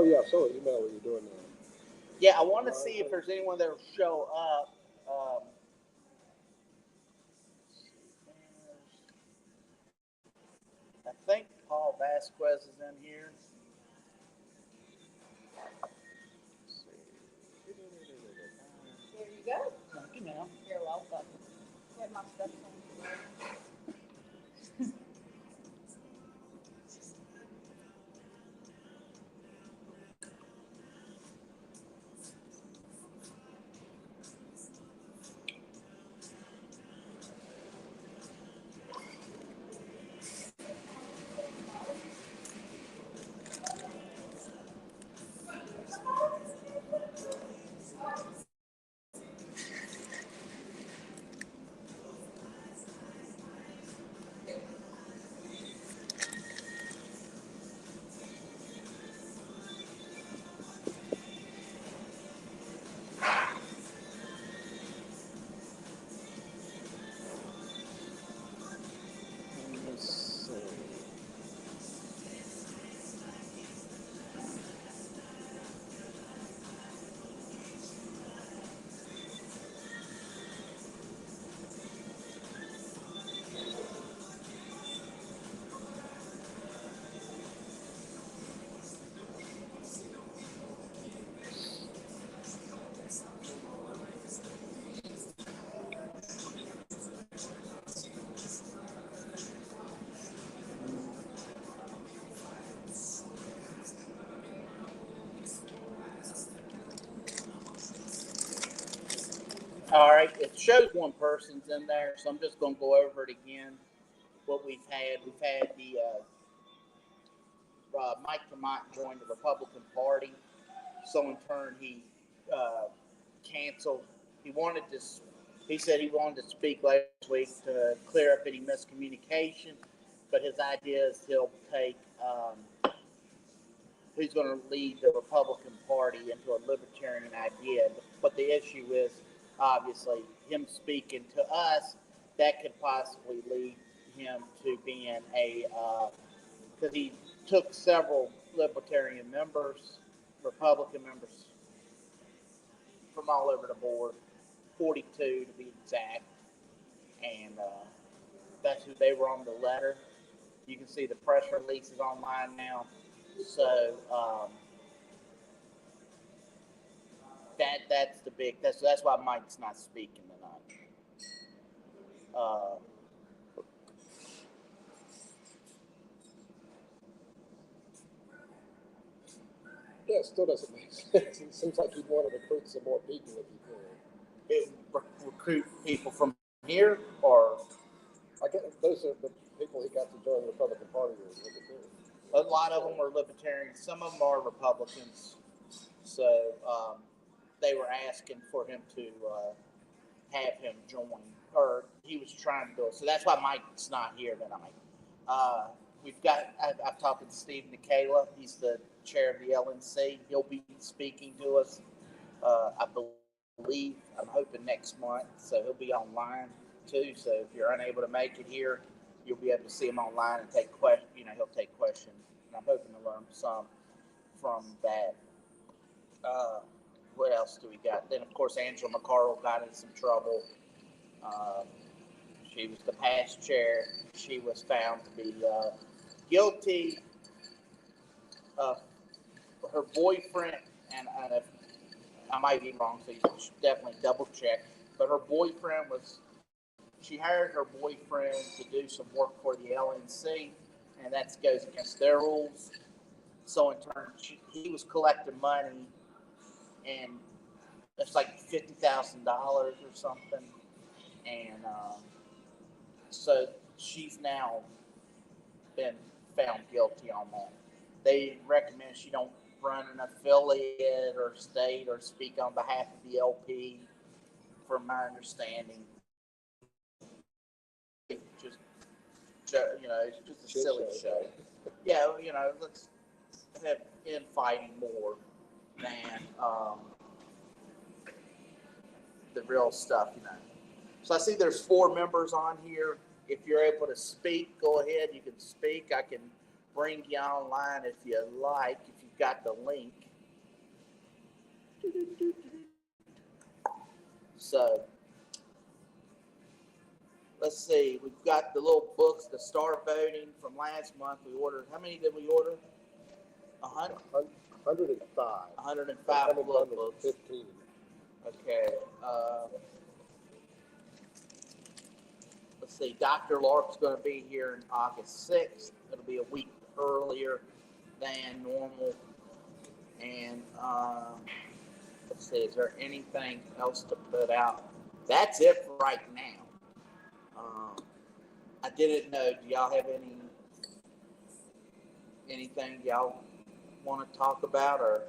yeah, I saw an email where you're doing that. Yeah, I want to see if there's anyone that will show up. I think Paul Vasquez is in here. Here you go. Thank you, ma'am. You're welcome. Get my stuff on. All right, it shows one person's in there, so I'm just going to go over it again. What we've had the Mike Vermont joined the Republican Party, so in turn he canceled. He said he wanted to speak last week to clear up any miscommunication, but his idea is he's going to lead the Republican Party into a libertarian idea. But the issue is, obviously, him speaking to us, that could possibly lead him to being because he took several Libertarian members, Republican members from all over the board, 42 to be exact, and that's who they were on the letter. You can see the press release is online now, so that's the big. That's why Mike's not speaking tonight. Yeah, it still doesn't make sense. It seems like you'd want to recruit some more people if you could. Recruit people from here, or I guess those are the people he got to join the Republican Party. A lot of them are Libertarians. Some of them are Republicans. So they were asking for him to have him join, or he was trying to do it. So that's why Mike's not here tonight. I've talked to Steve Nikala. He's the chair of the LNC. He'll be speaking to us, I believe, I'm hoping next month. So he'll be online too. So if you're unable to make it here, you'll be able to see him online and take questions. He'll take questions. And I'm hoping to learn some from that. What else do we got? Then, of course, Angela McCarroll got in some trouble. She was the past chair. She was found to be guilty of her boyfriend, and I might be wrong, so you should definitely double check. But her boyfriend she hired her boyfriend to do some work for the LNC, and that goes against their rules. So in turn, he was collecting money, and it's like $50,000 or something, and so she's now been found guilty on that. They recommend she don't run an affiliate or state or speak on behalf of the LP, from my understanding. It's just a silly show. Yeah, let's have infighting more than the real stuff, So I see there's 4 members on here. If you're able to speak, go ahead. You can speak. I can bring you online if you like. If you got the link. So let's see. We've got the little books to start voting from last month. We ordered. How many did we order? 100. 105. 105 little books. 15. Okay. Let's see. Dr. Lark's going to be here on August 6th. It'll be a week earlier than normal. And let's see. Is there anything else to put out? That's it for right now. I didn't know. Do y'all have anything y'all want to talk about or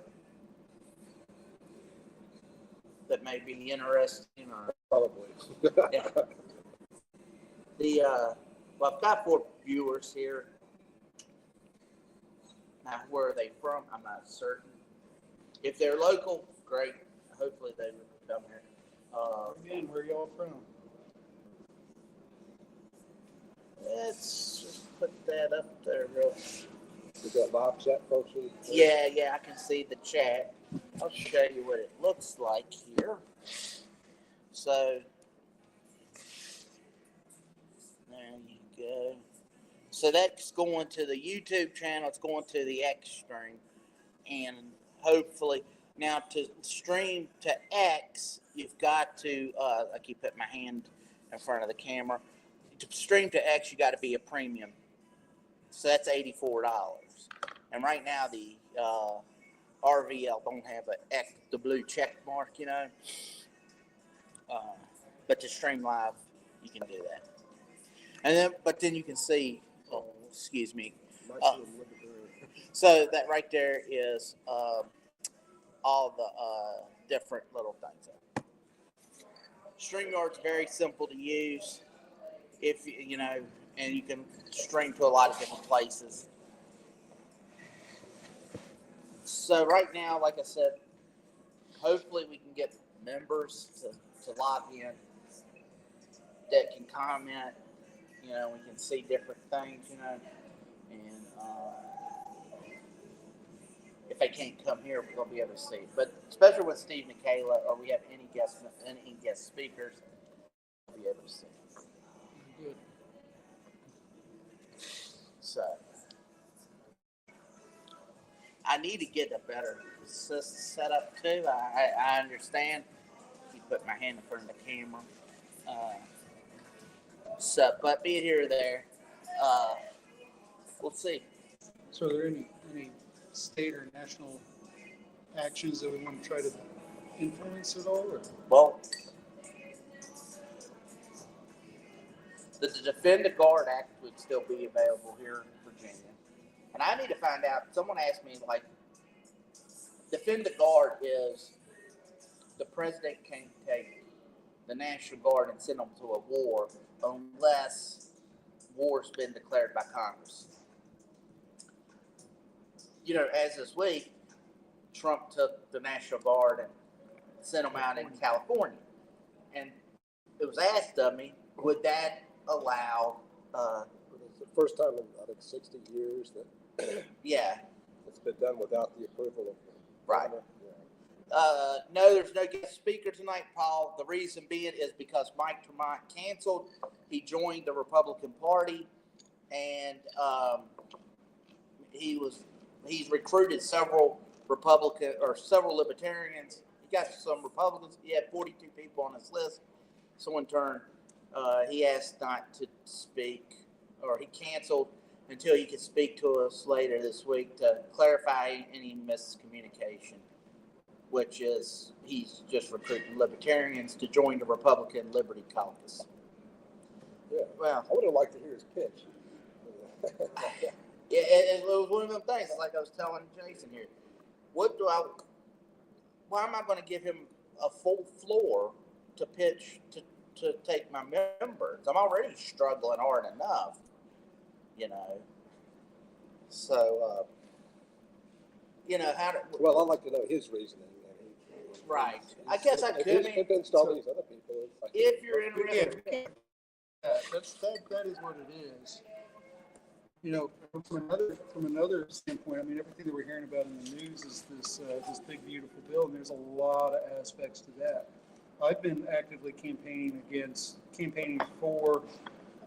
that may be interesting or Probably. yeah. Well, I've got 4 viewers here. Now, where are they from? I'm not certain. If they're local, great. Hopefully they would come here. Again, where y'all from? Let's just put that up there real. We got live chat function. Yeah, I can see the chat. I'll show you what it looks like here. So, there you go. So that's going to the YouTube channel. It's going to the X stream. And hopefully, now to stream to X, you've got to, I keep putting my hand in front of the camera. To stream to X, you got to be a premium. So that's $84. And right now, the RVL don't have the blue check mark, you know. But to stream live, you can do that. And then you can see, excuse me. So that right there is all the different little things. StreamYard's very simple to use. If you know, and you can stream to a lot of different places. So right now, like I said, hopefully we can get members to log in that can comment. You know, we can see different things. You know, and if they can't come here, we'll be able to see it. But especially with Steve and Kayla, or we have any guest speakers, we'll be able to see it. Good. So, I need to get a better setup too. I understand. Keep putting my hand in front of the camera. But be it here or there, we'll see. So are there any state or national actions that we want to try to influence at all? Or? Well, the Defend the Guard Act would still be available here in Virginia. And I need to find out, someone asked me, like, Defend the Guard is the president can't take the National Guard and send them to a war unless war's been declared by Congress. You know, as this week, Trump took the National Guard and sent them out in California. And it was asked of me, would that allow... it's the first time in, I think, 60 years that yeah. it's been done without the approval of the Right. Yeah. No, there's no guest speaker tonight, Paul. The reason being is because Mike Tremont canceled. He joined the Republican Party, and he's recruited several several Libertarians. He got some Republicans. He had 42 people on his list. So in turn, he asked not to speak, or he canceled until he could speak to us later this week to clarify any miscommunication, which is he's just recruiting Libertarians to join the Republican Liberty Caucus. Yeah. Well, I would have liked to hear his pitch. yeah, it was one of them things. Like I was telling Jason here, why am I going to give him a full floor to pitch to take my members? I'm already struggling hard enough, you know. So, you know, Well, I'd like to know his reasoning. Right. I guess I could. Convinced all these other people. If you're interested. That is what it is. you know, from another standpoint, I mean, everything that we're hearing about in the news is this big beautiful bill, and there's a lot of aspects to that. I've been actively campaigning for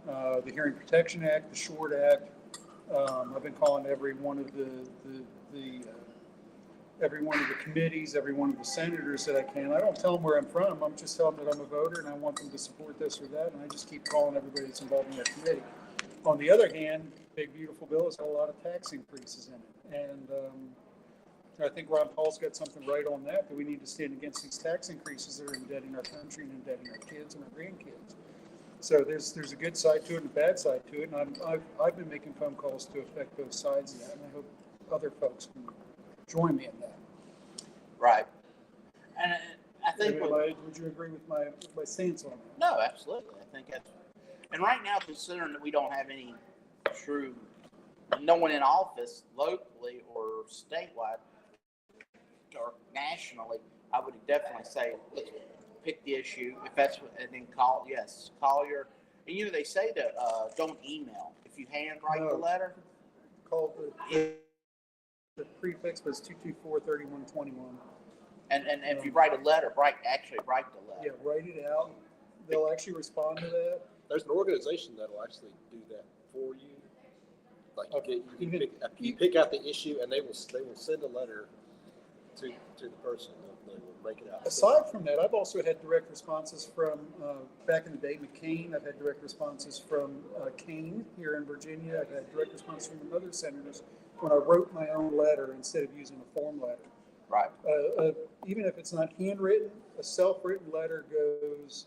the Hearing Protection Act, the Short Act. I've been calling every one of every one of the committees, every one of the senators that I can. I don't tell them where I'm from. I'm just telling them that I'm a voter and I want them to support this or that, and I just keep calling everybody that's involved in that committee. On the other hand, big beautiful bill has got a lot of tax increases in it, and I think Ron Paul's got something right on that we need to stand against these tax increases that are indebting our country and indebting our kids and our grandkids. So there's a good side to it and a bad side to it, and I've been making phone calls to affect both sides of that, and I hope other folks can join me in that. Right. And I think would you agree with my stance on that? No, absolutely. I think that's, and right now, considering that we don't have any true, no one in office locally or statewide or nationally, I would definitely say let's pick the issue if that's what, and then call your, and you know they say that don't email if you handwrite the letter. Call the prefix was 224-3121. And if you write a letter, write the letter. Yeah, write it out. They'll actually respond to that. There's an organization that'll actually do that for you. Like you pick out the issue, and they will send a letter to the person. They will make it out. Aside from that, I've also had direct responses from back in the day McCain. I've had direct responses from Kane here in Virginia. I've had direct responses from other senators when I wrote my own letter instead of using a form letter. Right. Even if it's not handwritten, a self-written letter goes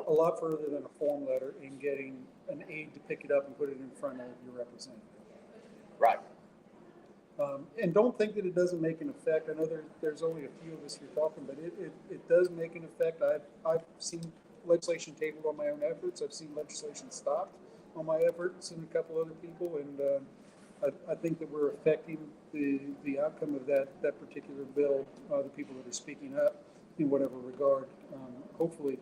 a lot further than a form letter in getting an aide to pick it up and put it in front of your representative. Right. And don't think that it doesn't make an effect. I know there's only a few of us here talking, but it does make an effect. I've seen legislation tabled on my own efforts. I've seen legislation stopped on my efforts and a couple other people, and I think that we're affecting the outcome of that particular bill, the people that are speaking up in whatever regard, hopefully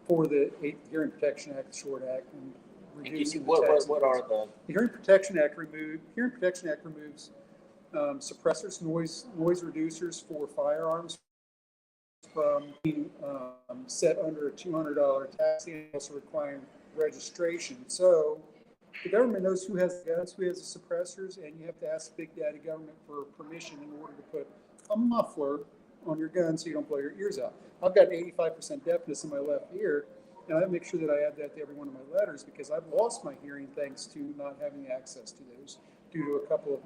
for the Hearing Protection Act, the Short Act, and reducing the tax. What are the Hearing Protection Act removes suppressors, noise reducers for firearms from being set under a $200 tax, and also requiring registration. So the government knows who has guns, who has the suppressors, and you have to ask Big Daddy government for permission in order to put a muffler on your gun so you don't blow your ears out. I've got 85% deafness in my left ear, and I make sure that I add that to every one of my letters because I've lost my hearing thanks to not having access to those due to a couple of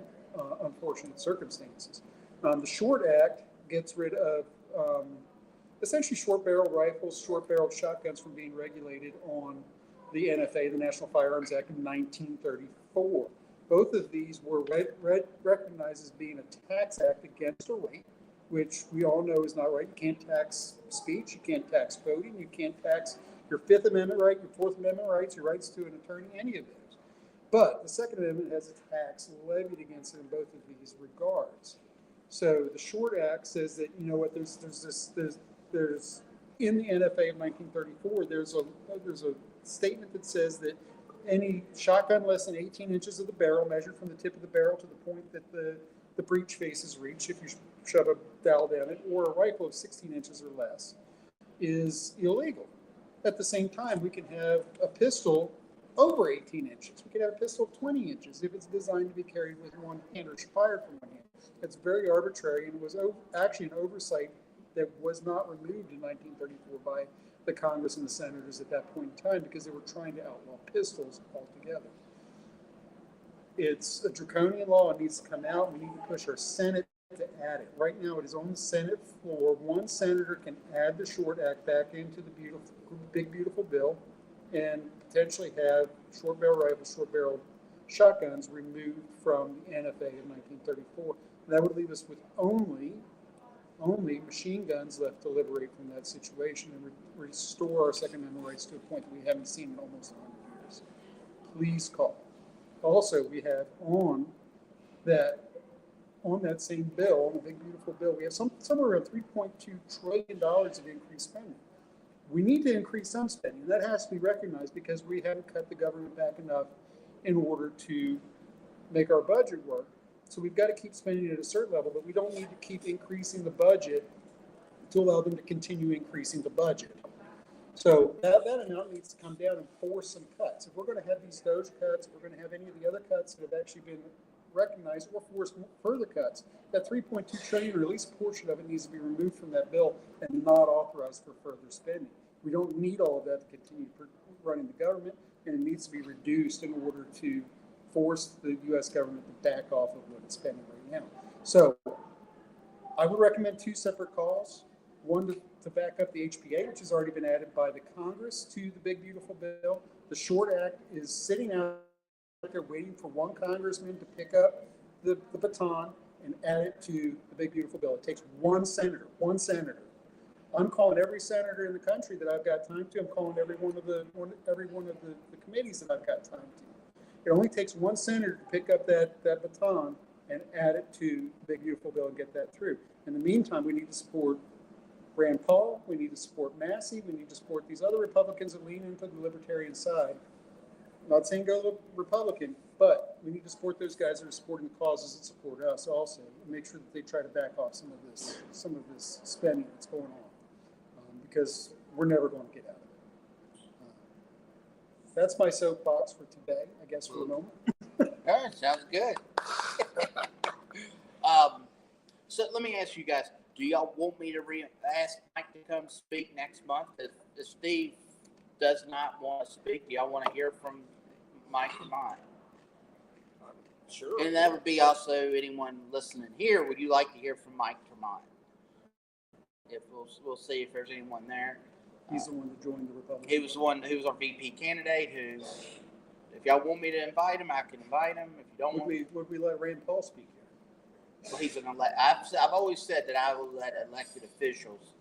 unfortunate circumstances. The Short Act gets rid of essentially short barrel rifles, short barrel shotguns from being regulated on the NFA, the National Firearms Act of 1934. Both of these were recognized as being a tax act against a right, which we all know is not right. You can't tax speech, you can't tax voting, you can't tax your Fifth Amendment right, your Fourth Amendment rights, your rights to an attorney, any of those. But the Second Amendment has a tax levied against it in both of these regards. So the Short Act says that, you know what, there's in the NFA of 1934, there's a statement that says that any shotgun less than 18 inches of the barrel, measured from the tip of the barrel to the point that the breech face is reached, if you shove a dowel down it, or a rifle of 16 inches or less, is illegal. At the same time, we can have a pistol over 18 inches. We could have a pistol 20 inches if it's designed to be carried with one hand or fired from one hand. It's very arbitrary and was actually an oversight that was not removed in 1934 by the Congress and the senators at that point in time because they were trying to outlaw pistols altogether. It's a draconian law. It needs to come out. We need to push our Senate to add it. Right now, it is on the Senate floor. One senator can add the Short Act back into the big, beautiful bill and potentially have short barrel rifles, short barrel shotguns removed from the NFA of 1934. That would leave us with only machine guns left to liberate from that situation and restore our Second Amendment rights to a point that we haven't seen in almost 100 years. Please call. Also, we have on that same bill, on the big beautiful bill, we have somewhere around $3.2 trillion of increased spending. We need to increase some spending. That has to be recognized because we haven't cut the government back enough in order to make our budget work. So we've got to keep spending at a certain level, but we don't need to keep increasing the budget to allow them to continue increasing the budget. So that amount needs to come down and force some cuts. If we're going to have these Doge cuts, if we're going to have any of the other cuts that have actually been recognized, or force further cuts, that 3.2 trillion, or at least a portion of it, needs to be removed from that bill and not authorized for further spending. We don't need all of that to continue running the government, and it needs to be reduced in order to force the U.S. government to back off of what it's spending right now. So I would recommend two separate calls. One to back up the HPA, which has already been added by the Congress to the big beautiful bill. The short act is sitting out there waiting for one congressman to pick up the baton and add it to the big beautiful bill. It takes one senator. I'm calling every senator in the country that I've got time to. I'm calling every one of the committees that I've got time to. It only takes one senator to pick up that baton and add it to the big beautiful bill and get that through. In the meantime, we need to support Rand Paul, we need to support Massey, we need to support these other Republicans that lean into the libertarian side. I'm not saying go Republican, but we need to support those guys that are supporting the causes that support us also, and make sure that they try to back off some of this spending that's going on, because we're never going to get out of it. That's my soapbox for today, I guess, for the moment. All right, sounds good. So let me ask you guys, do y'all want me to ask Mike to come speak next month? If Steve does not want to speak, do y'all want to hear from Mike or mine? Sure. And that would be also anyone listening here. Would you like to hear from Mike or mine? If we'll see if there's anyone there. He's the one that joined the Republican. He was the one who was our VP candidate. Who, if y'all want me to invite him, I can invite him. If you don't would we let Rand Paul speak here? well, he's an I've always said that I will let elected officials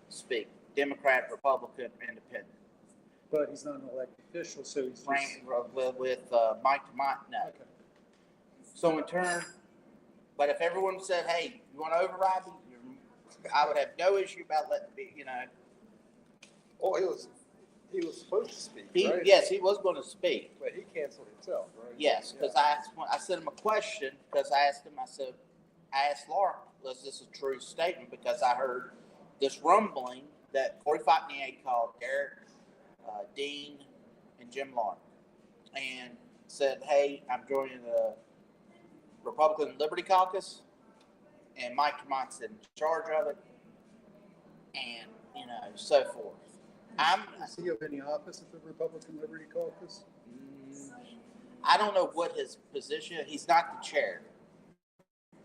speak, Democrat, Republican, Independent. But he's not an elected official, so he's just... With Mike to Mike, no. Okay. So in turn, but if everyone said, hey, you want to override me, I would have no issue about letting me, Oh, he was supposed to speak, right? Yes, he was going to speak. But he canceled himself, right? Yes, because I sent him a question, because I asked Laura, was this a true statement? Because I heard this rumbling that Corey Fontanier called Derek, Dean, and Jim Lark, and said, hey, I'm joining the Republican Liberty Caucus, and Mike Tremont's in charge of it, and, so forth. Does he have any office at the Republican Liberty Caucus? I don't know what his position is. He's not the chair.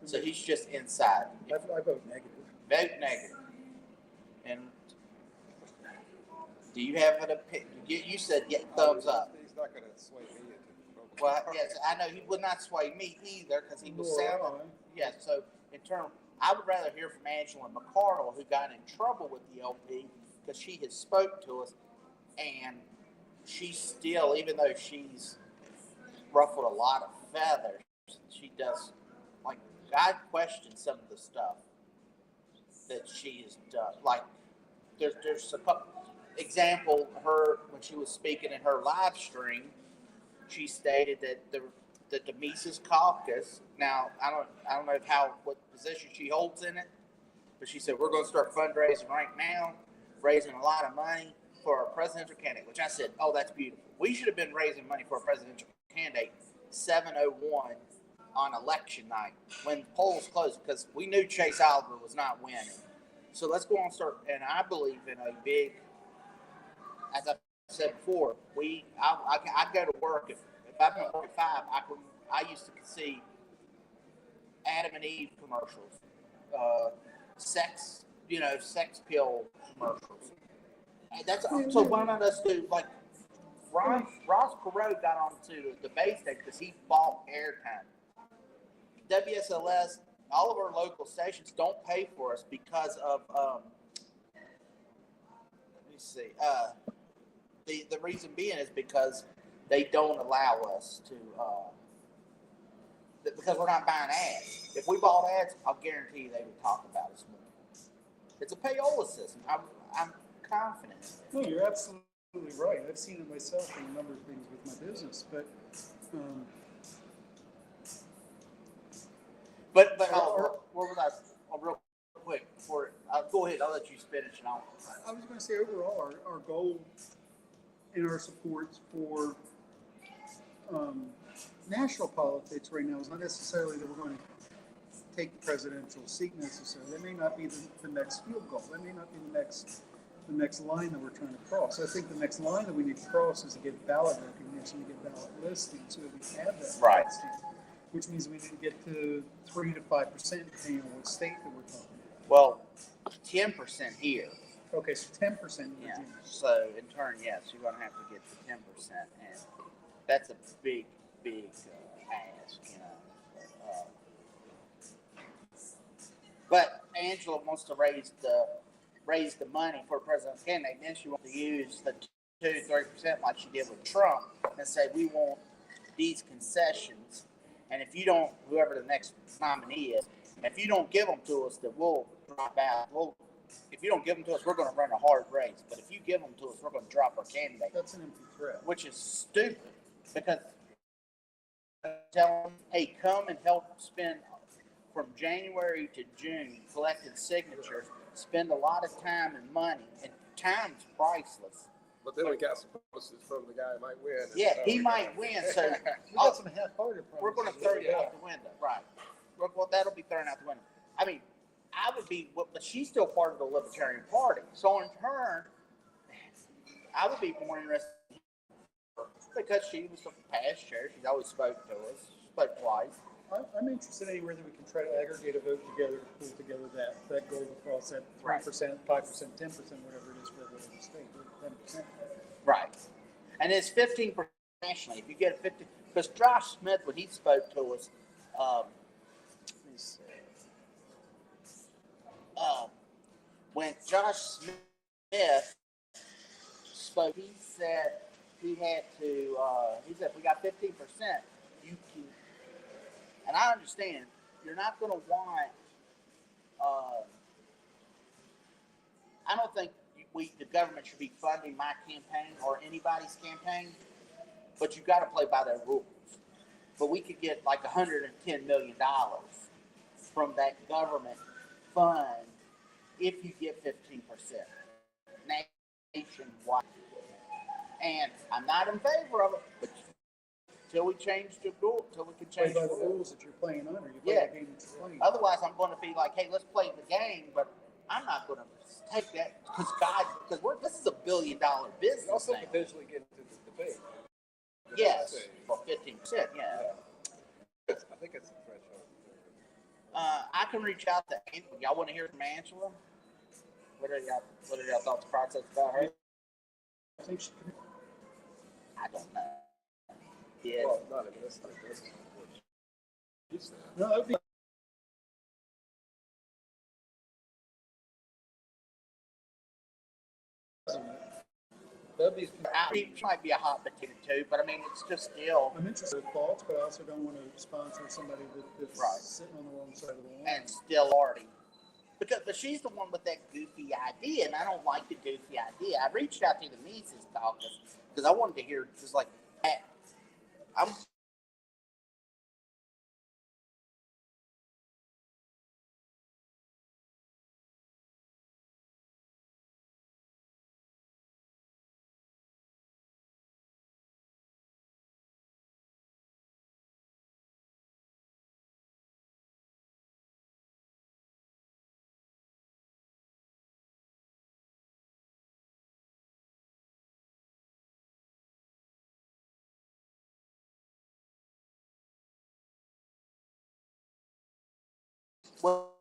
So he's just inside. I vote negative. Vote negative. And do you have an opinion? You said thumbs up. He's not going to sway me into Well, yes, I know he would not sway me either because he was sounding. Yes, so in turn, I would rather hear from Angela McCardle, who got in trouble with the LP because she has spoke to us, and she's still, even though she's ruffled a lot of feathers, she does, like, I question some of the stuff that she has done. Like, there's a couple example, her when she was speaking in her live stream, she stated that the Mises Caucus. Now I don't know what position she holds in it, but she said we're going to start fundraising right now, raising a lot of money for our presidential candidate. Which I said, oh, that's beautiful. We should have been raising money for a presidential candidate 7:01 on election night when the polls closed because we knew Chase Oliver was not winning. So let's go on and start. And I believe in a big, as I said before, I go to work if I'm at work at 5. I used to see Adam and Eve commercials, sex pill commercials. And that's so. Why not us do like Ross Perot got onto the debate stage because he bought airtime. WSLS, all of our local stations don't pay for us because of let me see. The reason being is because they don't allow us to because we're not buying ads. If we bought ads, I'll guarantee you they would talk about us more. It's a payola system. I'm confident. No, you're absolutely right. I've seen it myself in a number of things with my business, but But what was I? Real quick before go ahead, I'll let you finish and I'll. I was going to say overall, our goal in our supports for national politics right now is not necessarily that we're going to take the presidential seat necessarily. That may not be the next field goal. That may not be the next line that we're trying to cross. I think the next line that we need to cross is to get ballot recognition, to get ballot listing, so that we have that Right. listing, which means we need to get to 3 to 5%, depending on what state that we're talking about. Well, 10% here. Okay, so 10% in Yeah. Virginia. So in turn, yes, you're going to have to get to 10%, and that's a big ask, you know. But Angela wants to raise the money for president's candidate. Then she wants to use the 2-3% like she did with Trump and say we want these concessions, and if you don't, whoever the next nominee is, if you don't give them to us, then we'll drop out. If you don't give them to us, we're going to run a hard race. But if you give them to us, we're going to drop our candidate. That's an empty threat. Which is stupid because tell them, hey, come and help spend from January to June collecting signatures. Spend a lot of time and money, and time's priceless. But then we got some promises from the guy who might win. Yeah, he might win. So We got some half-hearted promises. we're going to throw it out the window, right? Well, that'll be thrown out the window. I mean, I would be, but she's still part of the Libertarian Party. So in turn, I would be more interested in her because she was the past chair. She's always spoke to us, spoke twice. I'm interested anywhere that we can try to aggregate a vote together to pull together that goal across that 3%, 5%, 10%, whatever it is for whatever state, 10%. Right. And it's 15% nationally. If you get 50, because Josh Smith, when he spoke to us, let me see. When Josh Smith spoke, he said he had to, he said, if we got 15%, you can, and I understand, you're not going to want, I don't think the government should be funding my campaign or anybody's campaign, but you've got to play by their rules. But we could get like $110 million from that government fund if you get 15% nationwide. And I'm not in favor of it, but till we change the rule, till we can Play change by the the rules. rules that you're playing under. You play Yeah. the game that you're playing. Otherwise, I'm going to be like, hey, let's play the game, but I'm not going to take that because this is $1 billion business. You also now. potentially get into the debate. Yes, for 15%. Yeah. I think it's a threshold. I can reach out to Angela. Y'all want to hear from Angela? What are y'all thoughts process about her? I think I don't know. Yeah. Well, not in this. This is what she said. no, that'd be. She might be a hot potato too, but I mean, it's just still. I'm interested in thoughts, but I also don't want to sponsor somebody that's Right. sitting on the wrong side of the line. And still already. But she's the one with that goofy idea, and I don't like the goofy idea. I reached out to the Mises caucus because I wanted to hear just like that. I'm well.